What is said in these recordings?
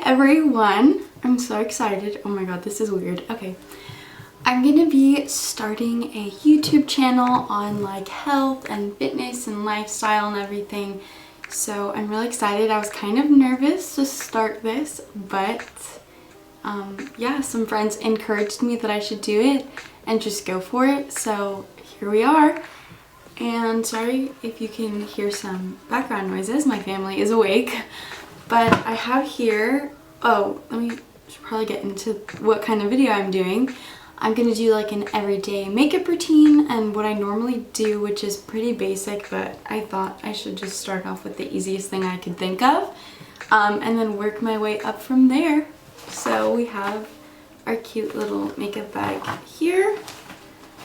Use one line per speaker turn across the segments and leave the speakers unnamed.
everyone, I'm so excited. Oh my god, this is weird. Okay, I'm gonna be starting a YouTube channel on like health and fitness and lifestyle and everything. So I'm really excited. I was kind of nervous to start this, but yeah, some friends encouraged me that I should do it and just go for it. So here we are. And sorry if you can hear some background noises. My family is awake. But I have here, should probably get into what kind of video I'm doing. I'm going to do like an everyday makeup routine and what I normally do, which is pretty basic, but I thought I should just start off with the easiest thing I could think of, and then work my way up from there. So we have our cute little makeup bag here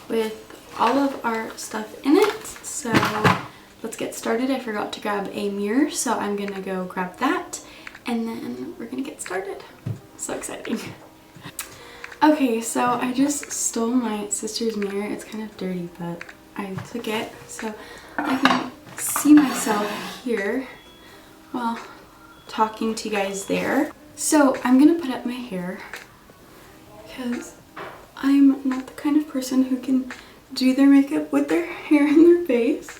with all of our stuff in it. So let's get started. I forgot to grab a mirror, so I'm gonna go grab that and then we're gonna get started. So exciting. Okay, so I just stole my sister's mirror. It's kind of dirty, but I took it so I can see myself here while talking to you guys there. So I'm gonna put up my hair because I'm not the kind of person who can do their makeup with their hair in their face.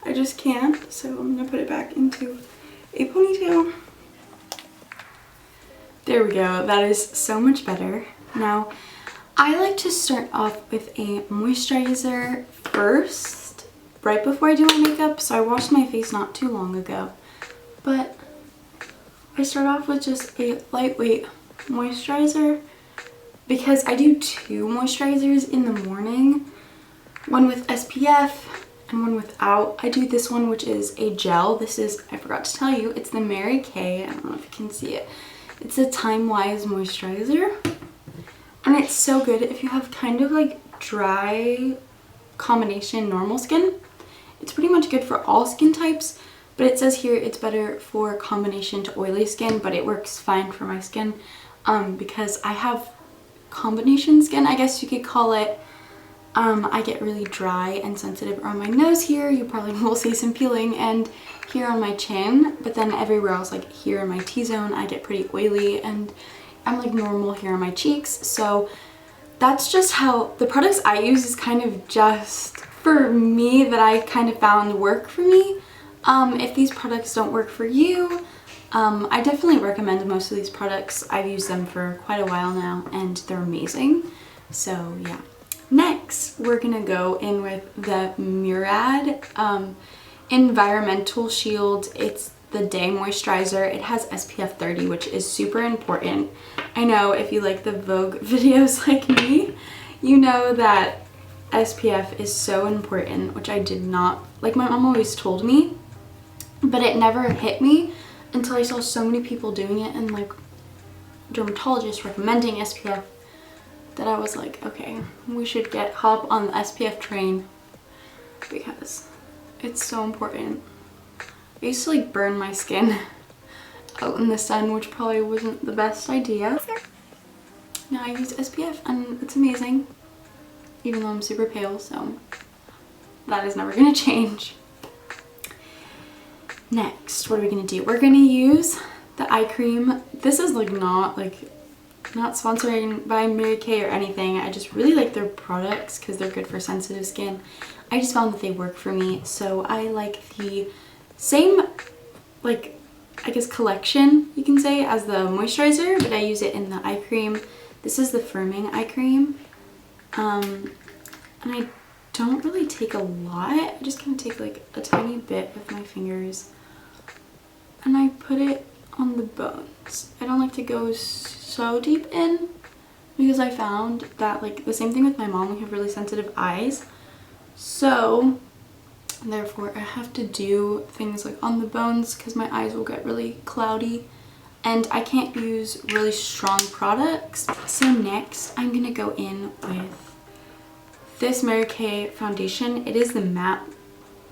I just can't, so I'm gonna put it back into a ponytail. There we go, that is so much better. Now, I like to start off with a moisturizer first, right before I do my makeup. So I washed my face not too long ago, but I start off with just a lightweight moisturizer because I do two moisturizers in the morning, one with SPF and one without. I do this one, which is a gel. This is, I forgot to tell you, it's the Mary Kay. I don't know if you can see it. It's a time-wise moisturizer. And it's so good if you have kind of like dry combination normal skin. It's pretty much good for all skin types, but it says here it's better for combination to oily skin, but it works fine for my skin because I have combination skin, I guess you could call it. I get really dry and sensitive around my nose here. You probably will see some peeling, and here on my chin, but then everywhere else, like here in my T-zone, I get pretty oily, and I'm like normal here on my cheeks. So that's just how the products I use is kind of just for me that I kind of found work for me. If these products don't work for you, I definitely recommend most of these products. I've used them for quite a while now and they're amazing. So yeah. Next, we're gonna go in with the Murad Environmental Shield. It's the day moisturizer. It has SPF 30, which is super important. I know if you like the Vogue videos like me, you know that SPF is so important, which I did not, like my mom always told me, but it never hit me until I saw so many people doing it and like dermatologists recommending SPF that I was like, okay, we should hop on the SPF train because it's so important. I used to like burn my skin out in the sun, which probably wasn't the best idea. Now I use SPF and it's amazing, even though I'm super pale, so that is never gonna change. Next, what are we gonna do? We're gonna use the eye cream. This is like not sponsoring by Mary Kay or anything. I just really like their products because they're good for sensitive skin. I just found that they work for me, so I like the same, like, I guess collection you can say as the moisturizer, but I use it in the eye cream. This is the firming eye cream, and I don't really take a lot. I just kind of take like a tiny bit with my fingers and I put it on the bones. I don't like to go so deep in because I found that, like, the same thing with my mom, we have really sensitive eyes, so therefore I have to do things like on the bones because my eyes will get really cloudy and I can't use really strong products. So next I'm gonna go in with this Mary Kay foundation. It is the Matte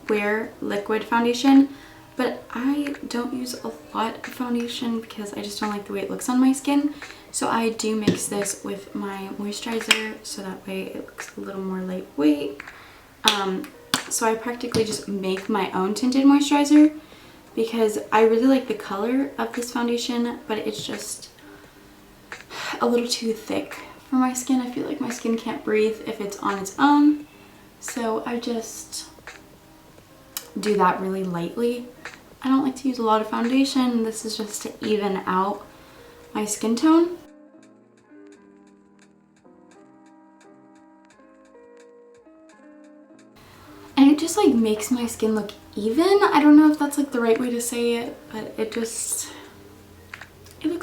Wear Liquid Foundation, but I don't use a lot of foundation because I just don't like the way it looks on my skin. So I do mix this with my moisturizer so that way it looks a little more lightweight. So I practically just make my own tinted moisturizer because I really like the color of this foundation, but it's just a little too thick for my skin. I feel like my skin can't breathe if it's on its own. So I just do that really lightly. I don't like to use a lot of foundation. This is just to even out my skin tone. And it just like makes my skin look even. I don't know if that's like the right way to say it, but it looks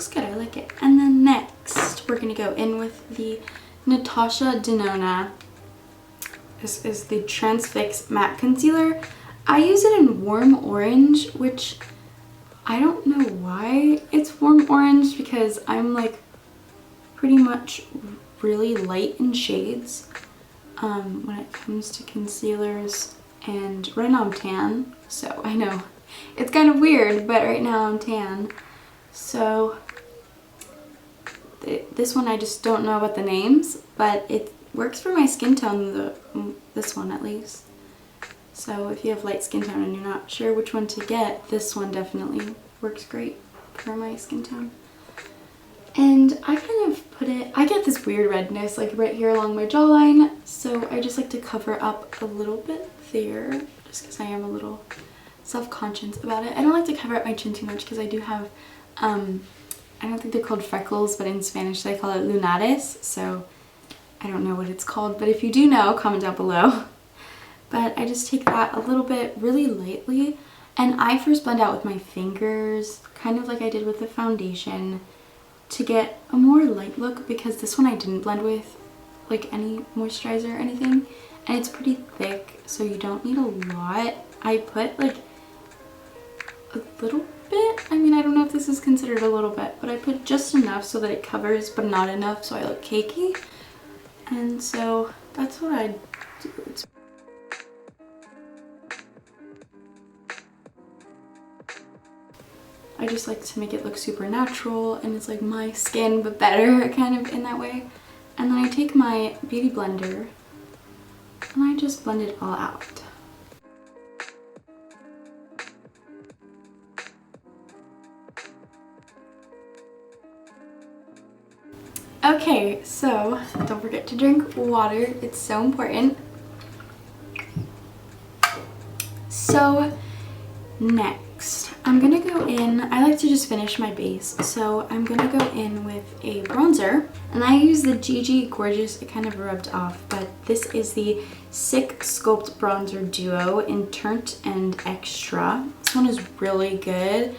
good. I like it. And then next we're gonna go in with the Natasha Denona. This is the Transfix Matte Concealer. I use it in warm orange, which I don't know why it's warm orange, because I'm like pretty much really light in shades when it comes to concealers, and right now I'm tan, so I know it's kind of weird, but right now I'm tan. So this one I just don't know about the names, but it works for my skin tone, this one at least. So if you have light skin tone and you're not sure which one to get, this one definitely works great for my skin tone. And I kind of put it, I get this weird redness like right here along my jawline, so I just like to cover up a little bit there, just because I am a little self-conscious about it. I don't like to cover up my chin too much because I do have, I don't think they're called freckles, but in Spanish they call it lunares, so I don't know what it's called, but if you do know, comment down below. But I just take that a little bit really lightly, and I first blend out with my fingers, kind of like I did with the foundation, to get a more light look, because this one I didn't blend with like any moisturizer or anything, and it's pretty thick, so you don't need a lot. I put like a little bit, I mean, I don't know if this is considered a little bit, but I put just enough so that it covers, but not enough so I look cakey. And so that's what I do. I just like to make it look super natural, and it's like my skin but better, kind of in that way. And then I take my beauty blender and I just blend it all out. Okay, so don't forget to drink water, it's so important. So next, I'm gonna go in, I like to just finish my base, so I'm gonna go in with a bronzer, and I use the Gigi Gorgeous, it kind of rubbed off, but this is the Sick Sculpt Bronzer Duo in Turnt and Extra. This one is really good,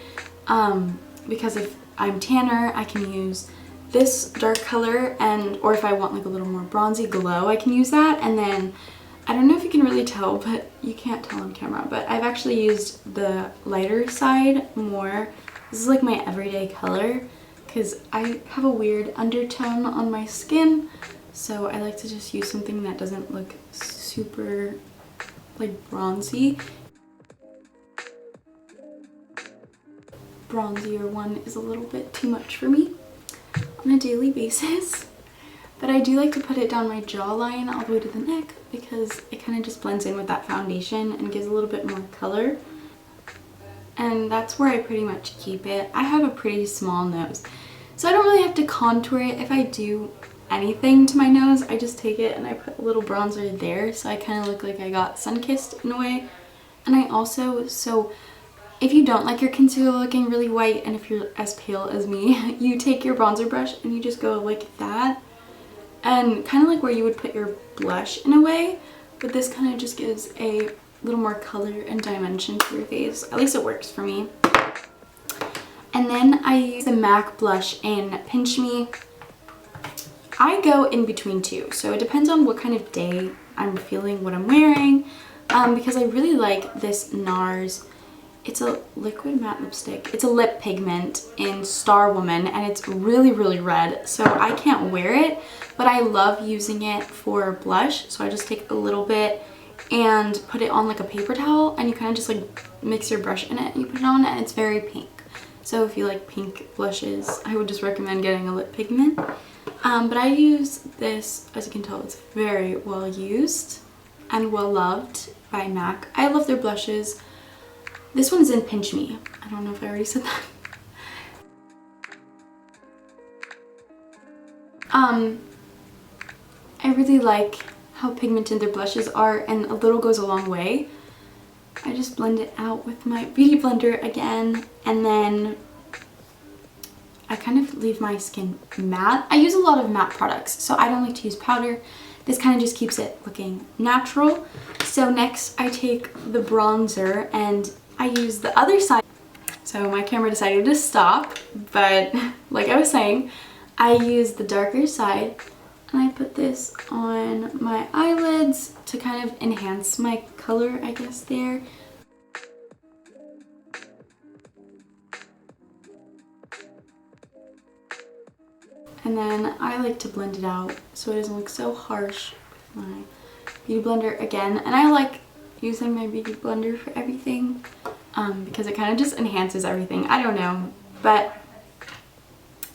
because if I'm tanner, I can use this dark color, and or if I want like a little more bronzy glow, I can use that. And then I don't know if you can really tell, but you can't tell on camera, but I've actually used the lighter side more. This is like my everyday color because I have a weird undertone on my skin, so I like to just use something that doesn't look super like bronzy. Bronzier one is a little bit too much for me on a daily basis, but I do like to put it down my jawline all the way to the neck because it kind of just blends in with that foundation and gives a little bit more color, and that's where I pretty much keep it. I have a pretty small nose, so I don't really have to contour it. If I do anything to my nose, I just take it and I put a little bronzer there, so I kind of look like I got sun-kissed in a way. And I also, so if you don't like your concealer looking really white, and if you're as pale as me, you take your bronzer brush and you just go like that, and kind of like where you would put your blush in a way, but this kind of just gives a little more color and dimension to your face. At least it works for me. And then I use the MAC blush in Pinch Me. I go in between two, so it depends on what kind of day I'm feeling, what I'm wearing, because I really like this NARS. It's a liquid matte lipstick. It's a lip pigment in Star Woman, and it's really, really red, so I can't wear it, but I love using it for blush. So I just take a little bit and put it on like a paper towel, and you kind of just like mix your brush in it and you put it on, and it's very pink. So if you like pink blushes, I would just recommend getting a lip pigment. But I use this, as you can tell, it's very well used and well loved by MAC. I love their blushes. This one is in Pinch Me. I don't know if I already said that. I really like how pigmented their blushes are, and a little goes a long way. I just blend it out with my beauty blender again, and then I kind of leave my skin matte. I use a lot of matte products, so I don't like to use powder. This kind of just keeps it looking natural. So next I take the bronzer and I use the other side. So my camera decided to stop, but like I was saying, I use the darker side and I put this on my eyelids to kind of enhance my color, I guess, there. And then I like to blend it out so it doesn't look so harsh with my beauty blender again. And I like using my beauty blender for everything because it kind of just enhances everything. I don't know. But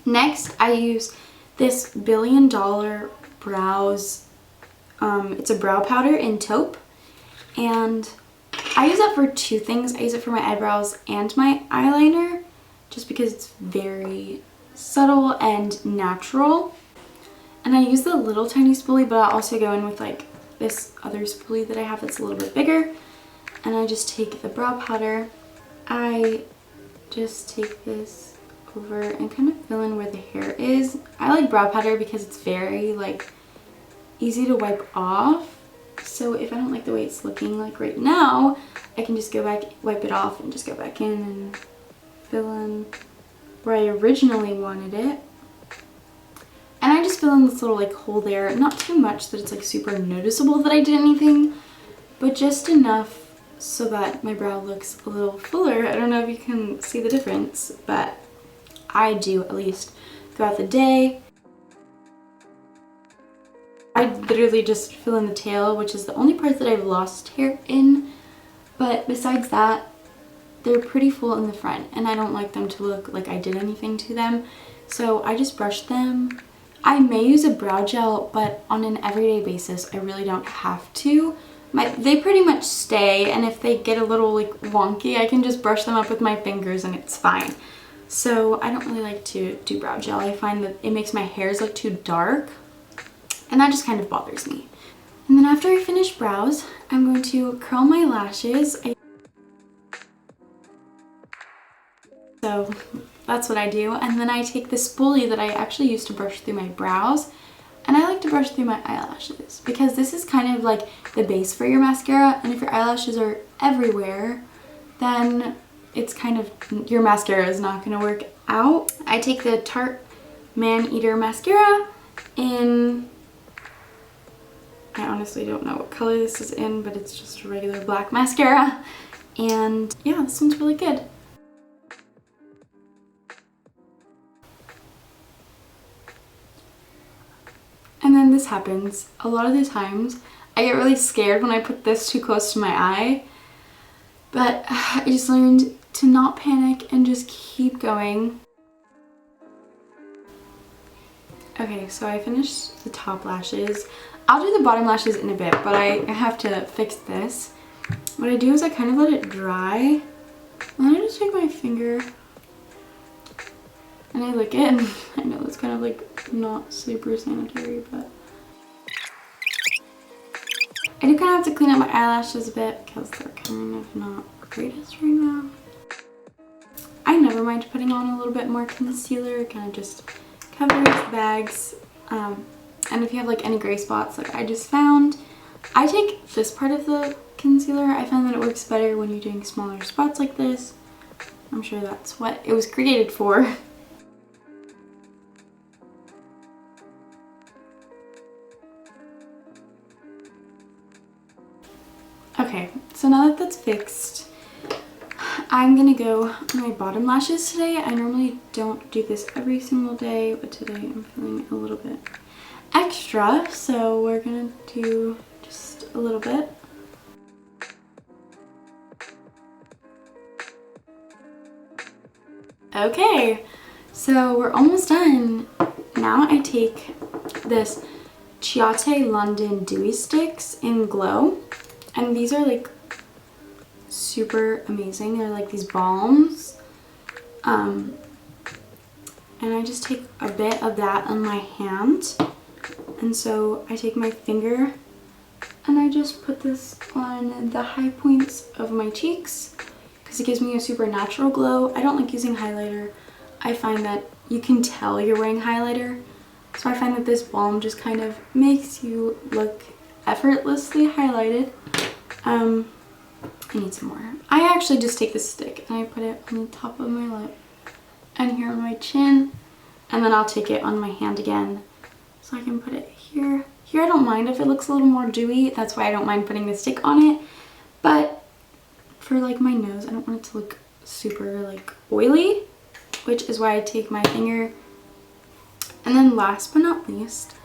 next I use this $1 Billion Brows. It's a brow powder in taupe. And I use that for two things. I use it for my eyebrows and my eyeliner just because it's very subtle and natural. And I use the little tiny spoolie, but I also go in with like this other spoolie that I have that's a little bit bigger. And I just take the brow powder. I just take this over and kind of fill in where the hair is. I like brow powder because it's very like easy to wipe off. So if I don't like the way it's looking like right now, I can just go back, wipe it off, and just go back in and fill in where I originally wanted it. And I just fill in this little like hole there, not too much that it's like super noticeable that I did anything, but just enough so that my brow looks a little fuller. I don't know if you can see the difference, but I do, at least throughout the day. I literally just fill in the tail, which is the only part that I've lost hair in, but besides that, they're pretty full in the front, and I don't like them to look like I did anything to them, so I just brush them. I may use a brow gel, but on an everyday basis, I really don't have to. They pretty much stay, and if they get a little like wonky, I can just brush them up with my fingers and it's fine. So I don't really like to do brow gel. I find that it makes my hairs look too dark, and that just kind of bothers me. And then after I finish brows, I'm going to curl my lashes. So that's what I do. And then I take the spoolie that I actually used to brush through my brows, and I like to brush through my eyelashes because this is kind of like the base for your mascara, and if your eyelashes are everywhere, then it's kind of, your mascara is not going to work out. I take the Tarte Man Eater mascara in, I honestly don't know what color this is in, but it's just a regular black mascara, and yeah, this one's really good. And then this happens. A lot of the times I get really scared when I put this too close to my eye, but I just learned to not panic and just keep going. Okay, so I finished the top lashes. I'll do the bottom lashes in a bit, but I have to fix this. What I do is I kind of let it dry, and then I just take my finger and I lick it. I know it's kind of like not super sanitary, but I do kind of have to clean up my eyelashes a bit because they're kind of not greatest right now. I never mind putting on a little bit more concealer. It kind of just covers the bags. And if you have like any gray spots like I just found, I take this part of the concealer. I find that it works better when you're doing smaller spots like this. I'm sure that's what it was created for. Okay, so now that that's fixed, I'm gonna go on my bottom lashes today. I normally don't do this every single day, but today I'm feeling a little bit extra, so we're gonna do just a little bit. Okay, so we're almost done. Now I take this Ciate London Dewy Sticks in Glow, and these are like super amazing. They're like these balms. And I just take a bit of that on my hand. And so I take my finger and I just put this on the high points of my cheeks because it gives me a super natural glow. I don't like using highlighter. I find that you can tell you're wearing highlighter. So I find that this balm just kind of makes you look effortlessly highlighted. I need some more. I actually just take this stick and I put it on the top of my lip and here on my chin, and then I'll take it on my hand again so I can put it here. Here I don't mind if it looks a little more dewy, that's why I don't mind putting the stick on it, but for like my nose I don't want it to look super like oily, which is why I take my finger. And then last but not least,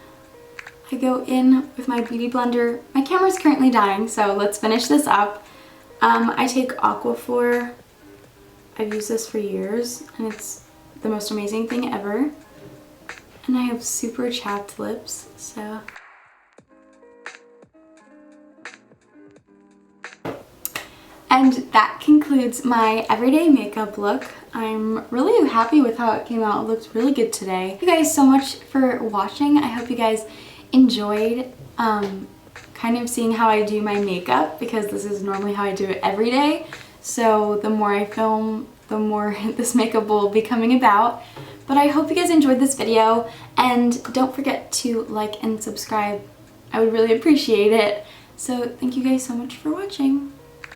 I go in with my beauty blender. My camera's currently dying, so let's finish this up. I take Aquaphor. I've used this for years and it's the most amazing thing ever. And I have super chapped lips, so. And that concludes my everyday makeup look. I'm really happy with how it came out. It looks really good today. Thank you guys so much for watching. I hope you guys enjoyed kind of seeing how I do my makeup, because this is normally how I do it every day. So the more I film, the more this makeup will be coming about. But I hope you guys enjoyed this video, and don't forget to like and subscribe. I would really appreciate it. So thank you guys so much for watching.